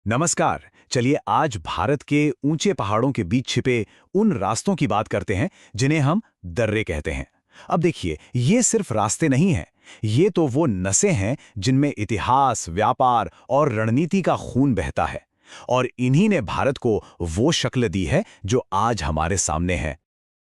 नमस्कार। चलिए आज भारत के ऊंचे पहाड़ों के बीच छिपे उन रास्तों की बात करते हैं जिन्हें हम दर्रे कहते हैं। अब देखिए, ये सिर्फ रास्ते नहीं हैं, ये तो वो नसें हैं जिनमें इतिहास, व्यापार और रणनीति का खून बहता है। और इन्हीं ने भारत को वो शक्ल दी है जो आज हमारे सामने है।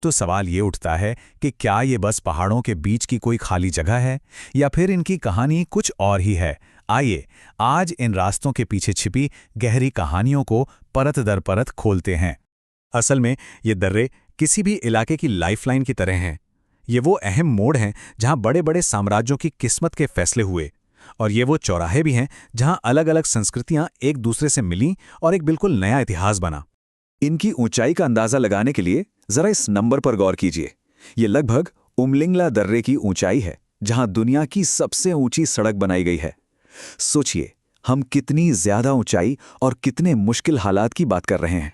तो सवाल ये उठता है कि क्या ये बस पहाड़ों के बीच की कोई खाली जगह है या फिर इनकी कहानी कुछ और ही है। आइए आज इन रास्तों के पीछे छिपी गहरी कहानियों को परत दर परत खोलते हैं। असल में ये दर्रे किसी भी इलाके की लाइफलाइन की तरह हैं। ये वो अहम मोड़ हैं जहां बड़े बड़े साम्राज्यों की किस्मत के फैसले हुए, और ये वो चौराहे भी हैं जहां अलग अलग संस्कृतियां एक दूसरे से मिलीं और एक बिल्कुल नया इतिहास बना। इनकी ऊंचाई का अंदाजा लगाने के लिए जरा इस नंबर पर गौर कीजिए। ये लगभग उमलिंगला दर्रे की ऊंचाई है, जहां दुनिया की सबसे ऊंची सड़क बनाई गई है। सोचिए, हम कितनी ज्यादा ऊंचाई और कितने मुश्किल हालात की बात कर रहे हैं।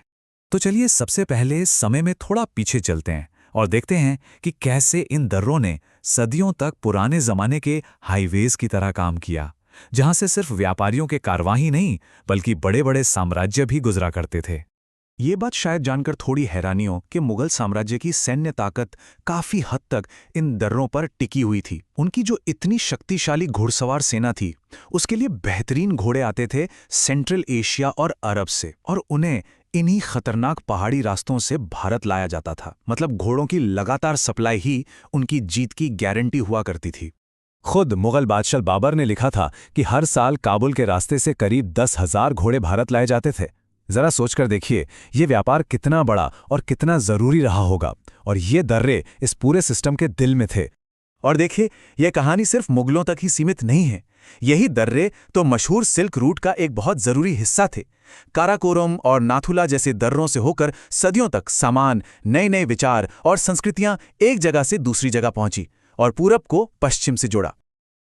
तो चलिए सबसे पहले समय में थोड़ा पीछे चलते हैं और देखते हैं कि कैसे इन दर्रों ने सदियों तक पुराने जमाने के हाईवेज की तरह काम किया, जहां से सिर्फ व्यापारियों के कारवां ही नहीं बल्कि बड़े बड़े साम्राज्य भी गुजरा करते थे। ये बात शायद जानकर थोड़ी हैरानी हो कि मुगल साम्राज्य की सैन्य ताकत काफी हद तक इन दर्रों पर टिकी हुई थी। उनकी जो इतनी शक्तिशाली घुड़सवार सेना थी, उसके लिए बेहतरीन घोड़े आते थे सेंट्रल एशिया और अरब से, और उन्हें इन्हीं खतरनाक पहाड़ी रास्तों से भारत लाया जाता था। मतलब घोड़ों की लगातार सप्लाई ही उनकी जीत की गारंटी हुआ करती थी। खुद मुगल बादशाह बाबर ने लिखा था कि हर साल काबुल के रास्ते से करीब 10,000 घोड़े भारत लाए जाते थे। जरा सोचकर देखिए, ये व्यापार कितना बड़ा और कितना जरूरी रहा होगा, और ये दर्रे इस पूरे सिस्टम के दिल में थे। और देखिए, यह कहानी सिर्फ मुगलों तक ही सीमित नहीं है। यही दर्रे तो मशहूर सिल्क रूट का एक बहुत जरूरी हिस्सा थे। काराकोरम और नाथुला जैसे दर्रों से होकर सदियों तक सामान, नए नए विचार और संस्कृतियां एक जगह से दूसरी जगह पहुंची और पूरब को पश्चिम से जोड़ा।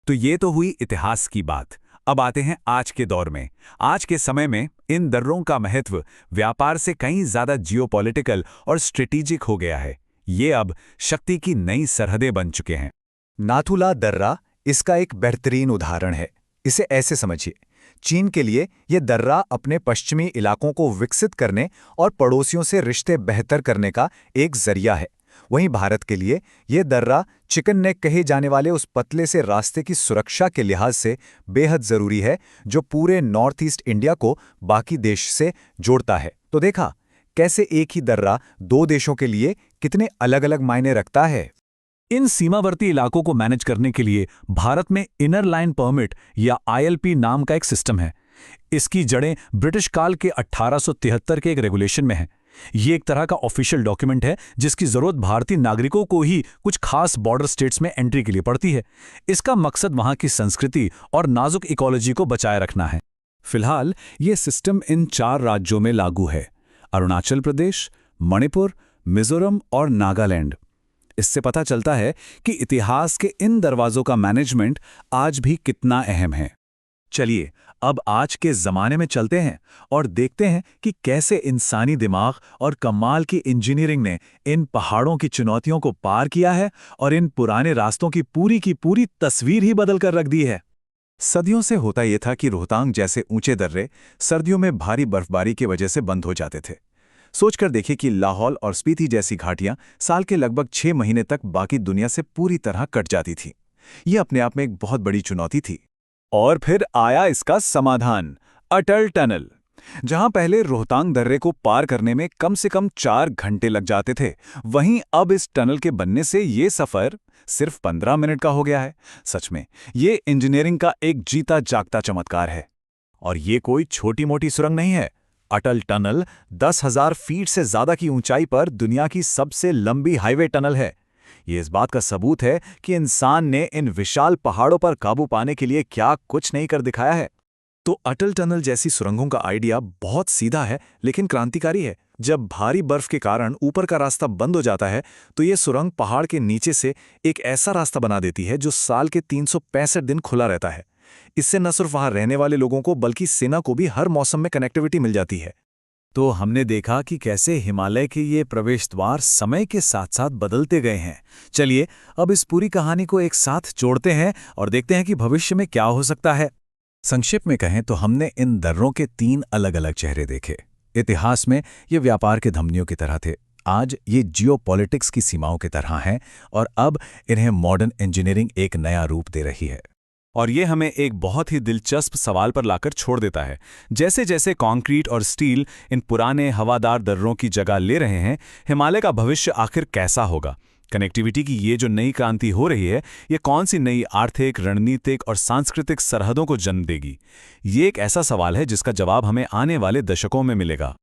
तो ये तो हुई इतिहास की बात। अब आते हैं आज के दौर में। आज के समय में इन दर्रों का महत्व व्यापार से कहीं ज्यादा जियोपॉलिटिकल और स्ट्रेटेजिक हो गया है। ये अब शक्ति की नई सरहदें बन चुके हैं। नाथुला दर्रा इसका एक बेहतरीन उदाहरण है। इसे ऐसे समझिए, चीन के लिए यह दर्रा अपने पश्चिमी इलाकों को विकसित करने और पड़ोसियों से रिश्ते बेहतर करने का एक जरिया है। वहीं भारत के लिए यह दर्रा चिकन नेक कहे जाने वाले उस पतले से रास्ते की सुरक्षा के लिहाज से बेहद जरूरी है, जो पूरे नॉर्थ ईस्ट इंडिया को बाकी देश से जोड़ता है। तो देखा कैसे एक ही दर्रा दो देशों के लिए कितने अलग अलग मायने रखता है। इन सीमावर्ती इलाकों को मैनेज करने के लिए भारत में इनर लाइन परमिट या ILP नाम का एक सिस्टम है। इसकी जड़ें ब्रिटिश काल के 1873 के एक रेगुलेशन में है। ये एक तरह का ऑफिशियल डॉक्यूमेंट है जिसकी जरूरत भारतीय नागरिकों को ही कुछ खास बॉर्डर स्टेट्स में एंट्री के लिए पड़ती है। इसका मकसद वहां की संस्कृति और नाजुक इकोलॉजी को बचाए रखना है। फिलहाल ये सिस्टम इन 4 राज्यों में लागू है: अरुणाचल प्रदेश, मणिपुर, मिजोरम और नागालैंड। इससे पता चलता है कि इतिहास के इन दरवाजों का मैनेजमेंट आज भी कितना अहम है। चलिए अब आज के जमाने में चलते हैं और देखते हैं कि कैसे इंसानी दिमाग और कमाल की इंजीनियरिंग ने इन पहाड़ों की चुनौतियों को पार किया है और इन पुराने रास्तों की पूरी तस्वीर ही बदल कर रख दी है। सदियों से होता यह था कि रोहतांग जैसे ऊंचे दर्रे सर्दियों में भारी बर्फबारी की वजह से बंद हो जाते थे। सोचकर देखिए कि लाहौल और स्पीति जैसी घाटियां साल के लगभग 6 महीने तक बाकी दुनिया से पूरी तरह कट जाती थीं। यह अपने आप में एक बहुत बड़ी चुनौती थी। और फिर आया इसका समाधान, अटल टनल। जहां पहले रोहतांग दर्रे को पार करने में कम से कम 4 घंटे लग जाते थे, वहीं अब इस टनल के बनने से ये सफर सिर्फ 15 मिनट का हो गया है। सच में ये इंजीनियरिंग का एक जीता जागता चमत्कार है। और ये कोई छोटी मोटी सुरंग नहीं है। अटल टनल 10,000 फीट से ज्यादा की ऊंचाई पर दुनिया की सबसे लंबी हाईवे टनल है। ये इस बात का सबूत है कि इंसान ने इन विशाल पहाड़ों पर काबू पाने के लिए क्या कुछ नहीं कर दिखाया है। तो अटल टनल जैसी सुरंगों का आइडिया बहुत सीधा है लेकिन क्रांतिकारी है। जब भारी बर्फ के कारण ऊपर का रास्ता बंद हो जाता है, तो ये सुरंग पहाड़ के नीचे से एक ऐसा रास्ता बना देती है जो साल के 365 दिन खुला रहता है। इससे न सिर्फ वहां रहने वाले लोगों को बल्कि सेना को भी हर मौसम में कनेक्टिविटी मिल जाती है। तो हमने देखा कि कैसे हिमालय के ये प्रवेश द्वार समय के साथ साथ बदलते गए हैं। चलिए अब इस पूरी कहानी को एक साथ जोड़ते हैं और देखते हैं कि भविष्य में क्या हो सकता है। संक्षेप में कहें तो हमने इन दर्रों के 3 अलग-अलग चेहरे देखे। इतिहास में ये व्यापार के धमनियों की तरह थे, आज ये जियोपॉलिटिक्स की सीमाओं की तरह हैं और अब इन्हें मॉडर्न इंजीनियरिंग एक नया रूप दे रही है। और ये हमें एक बहुत ही दिलचस्प सवाल पर लाकर छोड़ देता है। जैसे जैसे कंक्रीट और स्टील इन पुराने हवादार दर्रों की जगह ले रहे हैं, हिमालय का भविष्य आखिर कैसा होगा? कनेक्टिविटी की ये जो नई क्रांति हो रही है, ये कौन सी नई आर्थिक, रणनीतिक और सांस्कृतिक सरहदों को जन्म देगी? ये एक ऐसा सवाल है जिसका जवाब हमें आने वाले दशकों में मिलेगा।